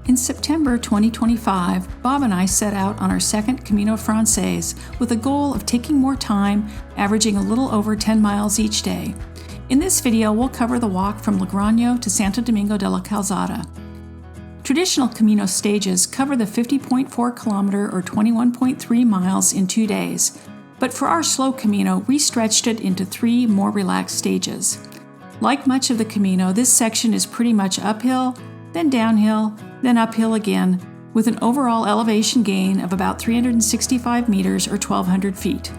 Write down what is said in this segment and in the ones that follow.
In September 2025, Bob and I set out on our second Camino Francés with a goal of taking more time, averaging a little over 10 miles each day. In this video, we'll cover the walk from Logroño to Santo Domingo de la Calzada. Traditional Camino stages cover the 50.4 kilometer or 21.3 miles in 2 days, but for our slow Camino, we stretched it into 3 more relaxed stages. Like much of the Camino, this section is pretty much uphill, then downhill, then uphill again, with an overall elevation gain of about 365 meters or 1,200 feet.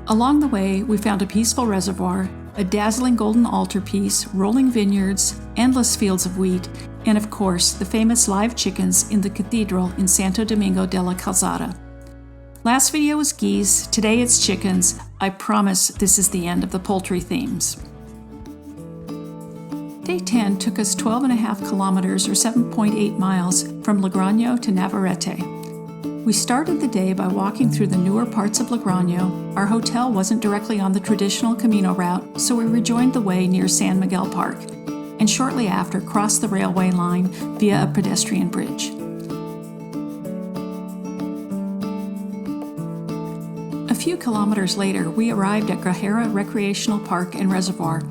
Along the way, we found a peaceful reservoir, a dazzling golden altarpiece, rolling vineyards, endless fields of wheat, and of course, the famous live chickens in the Cathedral in Santo Domingo de la Calzada. Last video was geese, today it's chickens. I promise this is the end of the poultry themes. Day 10 took us 12.5 kilometers or 7.8 miles from Logroño to Navarrete. We started the day by walking through the newer parts of Logroño. Our hotel wasn't directly on the traditional Camino route, so we rejoined the way near San Miguel Park, and shortly after crossed the railway line via a pedestrian bridge. A few kilometers later, we arrived at Grajera Recreational Park and Reservoir,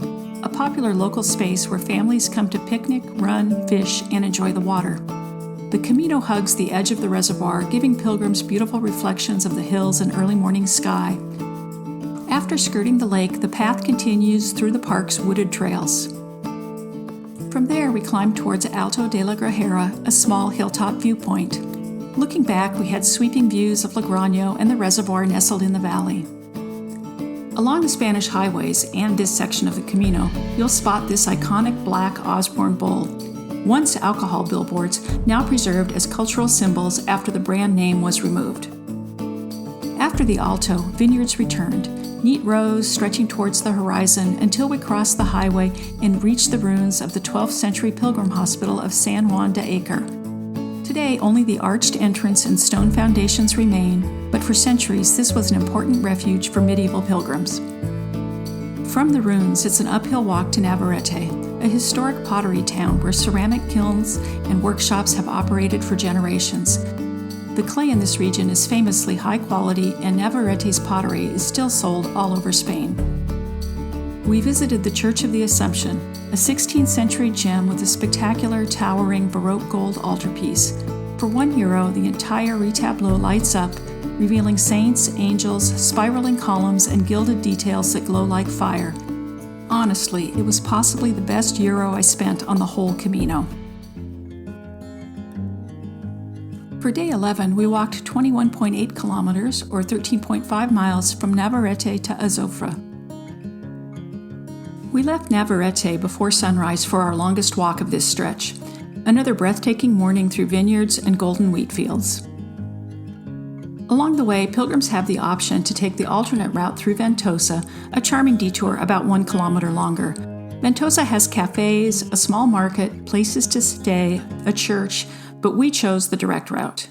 a popular local space where families come to picnic, run, fish, and enjoy the water. The Camino hugs the edge of the reservoir, giving pilgrims beautiful reflections of the hills and early morning sky. After skirting the lake, the path continues through the park's wooded trails. From there, we climbed towards Alto de la Grajera, a small hilltop viewpoint. Looking back, we had sweeping views of Logroño and the reservoir nestled in the valley. Along the Spanish highways and this section of the Camino, you'll spot this iconic black Osborne bull, once alcohol billboards, now preserved as cultural symbols after the brand name was removed. After the Alto, vineyards returned, neat rows stretching towards the horizon until we crossed the highway and reached the ruins of the 12th century pilgrim hospital of San Juan de Acre. Today, only the arched entrance and stone foundations remain, but for centuries this was an important refuge for medieval pilgrims. From the ruins, it's an uphill walk to Navarrete, a historic pottery town where ceramic kilns and workshops have operated for generations. The clay in this region is famously high quality, and Navarrete's pottery is still sold all over Spain. We visited the Church of the Assumption, a 16th century gem with a spectacular, towering Baroque gold altarpiece. For €1, the entire retableau lights up, revealing saints, angels, spiraling columns, and gilded details that glow like fire. Honestly, it was possibly the best euro I spent on the whole Camino. For day 11, we walked 21.8 kilometers or 13.5 miles from Navarrete to Azofra. We left Navarrete before sunrise for our longest walk of this stretch, another breathtaking morning through vineyards and golden wheat fields. Along the way, pilgrims have the option to take the alternate route through Ventosa, a charming detour about 1 kilometer longer. Ventosa has cafes, a small market, places to stay, a church, but we chose the direct route.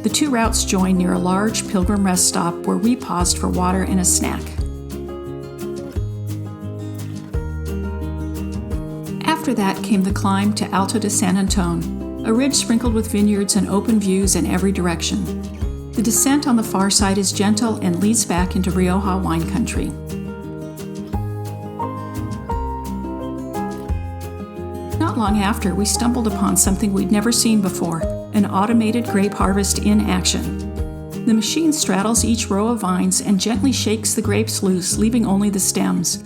The 2 routes join near a large pilgrim rest stop where we paused for water and a snack. After that came the climb to Alto de San Antón, a ridge sprinkled with vineyards and open views in every direction. The descent on the far side is gentle and leads back into Rioja wine country. Not long after, we stumbled upon something we'd never seen before, an automated grape harvest in action. The machine straddles each row of vines and gently shakes the grapes loose, leaving only the stems.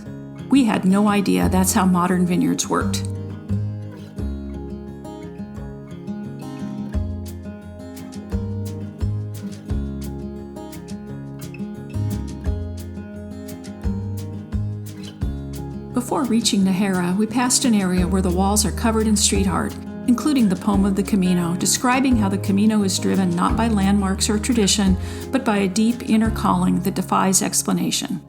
We had no idea that's how modern vineyards worked. Before reaching Nájera, we passed an area where the walls are covered in street art, including the poem of the Camino, describing how the Camino is driven not by landmarks or tradition, but by a deep inner calling that defies explanation.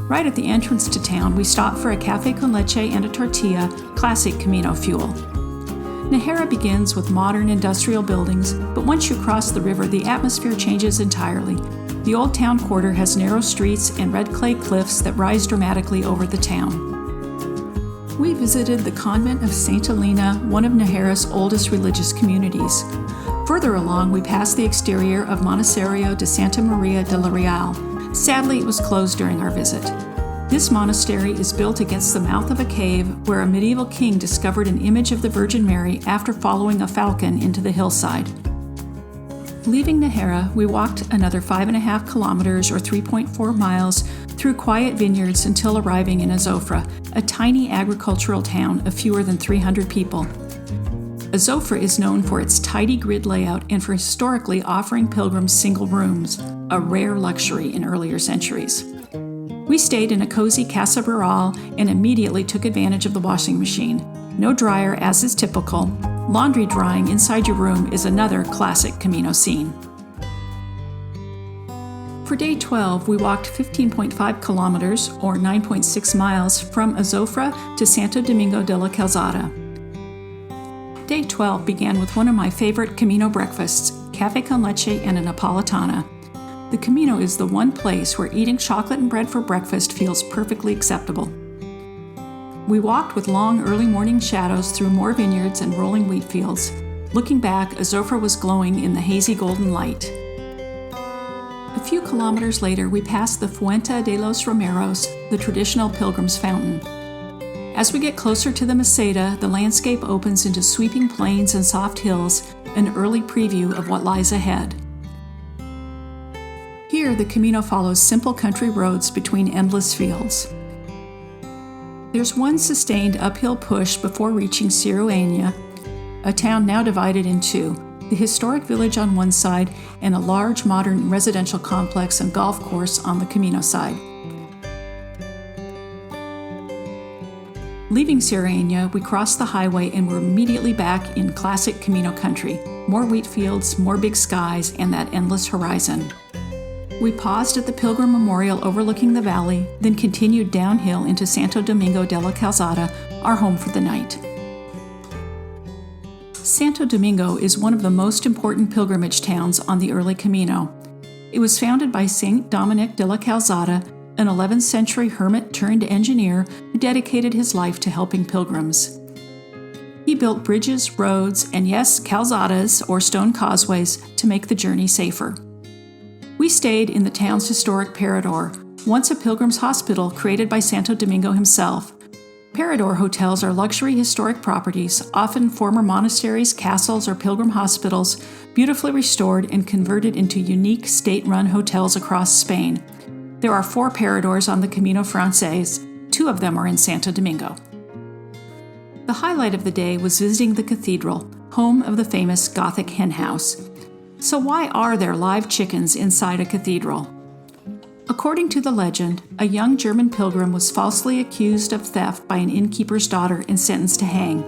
Right at the entrance to town, we stopped for a café con leche and a tortilla, classic Camino fuel. Nájera begins with modern industrial buildings, but once you cross the river, the atmosphere changes entirely. The old town quarter has narrow streets and red clay cliffs that rise dramatically over the town. We visited the Convent of Santa Elena, one of Nájera's oldest religious communities. Further along, we passed the exterior of Monasterio de Santa Maria de la Real. Sadly, it was closed during our visit. This monastery is built against the mouth of a cave where a medieval king discovered an image of the Virgin Mary after following a falcon into the hillside. Leaving Nájera, we walked another 5.5 kilometers or 3.4 miles through quiet vineyards until arriving in Azofra, a tiny agricultural town of fewer than 300 people. Azofra is known for its tidy grid layout and for historically offering pilgrims single rooms, a rare luxury in earlier centuries. We stayed in a cozy casa rural and immediately took advantage of the washing machine. No dryer, as is typical. Laundry drying inside your room is another classic Camino scene. For day 12, we walked 15.5 kilometers, or 9.6 miles, from Azofra to Santo Domingo de la Calzada. Day 12 began with one of my favorite Camino breakfasts, café con leche and a Napolitana. The Camino is the one place where eating chocolate and bread for breakfast feels perfectly acceptable. We walked with long early morning shadows through more vineyards and rolling wheat fields. Looking back, Azofra was glowing in the hazy golden light. A few kilometers later, we passed the Fuente de los Romeros, the traditional pilgrim's fountain. As we get closer to the Meseta, the landscape opens into sweeping plains and soft hills, an early preview of what lies ahead. Here, the Camino follows simple country roads between endless fields. There's one sustained uphill push before reaching Serene, a town now divided in two, the historic village on one side and a large modern residential complex and golf course on the Camino side. Leaving Serene, we crossed the highway and were immediately back in classic Camino country. More wheat fields, more big skies, and that endless horizon. We paused at the Pilgrim Memorial overlooking the valley, then continued downhill into Santo Domingo de la Calzada, our home for the night. Santo Domingo is one of the most important pilgrimage towns on the early Camino. It was founded by Saint Dominic de la Calzada, an 11th century hermit turned engineer who dedicated his life to helping pilgrims. He built bridges, roads, and yes, calzadas, or stone causeways, to make the journey safer. We stayed in the town's historic Parador, once a pilgrim's hospital created by Santo Domingo himself. Parador hotels are luxury historic properties, often former monasteries, castles, or pilgrim hospitals, beautifully restored and converted into unique state-run hotels across Spain. There are 4 Paradors on the Camino Francés. 2 of them are in Santo Domingo. The highlight of the day was visiting the cathedral, home of the famous Gothic hen house. So why are there live chickens inside a cathedral? According to the legend, a young German pilgrim was falsely accused of theft by an innkeeper's daughter and sentenced to hang.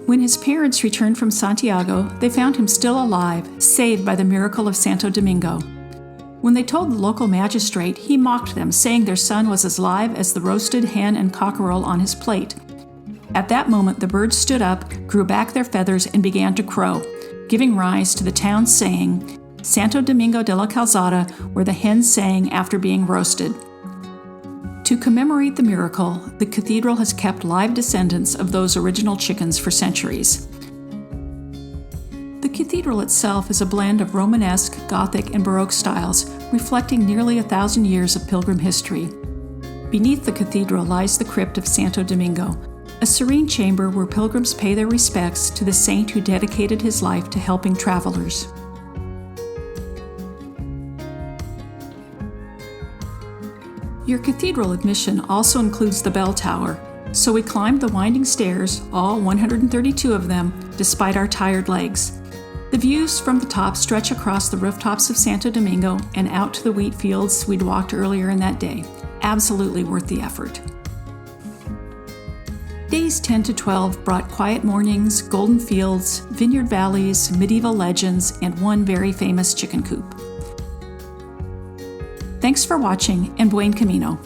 When his parents returned from Santiago, they found him still alive, saved by the miracle of Santo Domingo. When they told the local magistrate, he mocked them, saying their son was as live as the roasted hen and cockerel on his plate. At that moment, the birds stood up, grew back their feathers, and began to crow, giving rise to the town's saying, Santo Domingo de la Calzada, where the hens sang after being roasted. To commemorate the miracle, the cathedral has kept live descendants of those original chickens for centuries. The cathedral itself is a blend of Romanesque, Gothic, and Baroque styles, reflecting nearly 1,000 years of pilgrim history. Beneath the cathedral lies the crypt of Santo Domingo, a serene chamber where pilgrims pay their respects to the saint who dedicated his life to helping travelers. Your cathedral admission also includes the bell tower, so we climbed the winding stairs, all 132 of them, despite our tired legs. The views from the top stretch across the rooftops of Santo Domingo and out to the wheat fields we'd walked earlier in that day. Absolutely worth the effort. Days 10 to 12 brought quiet mornings, golden fields, vineyard valleys, medieval legends, and one very famous chicken coop. Thanks for watching, and buen camino.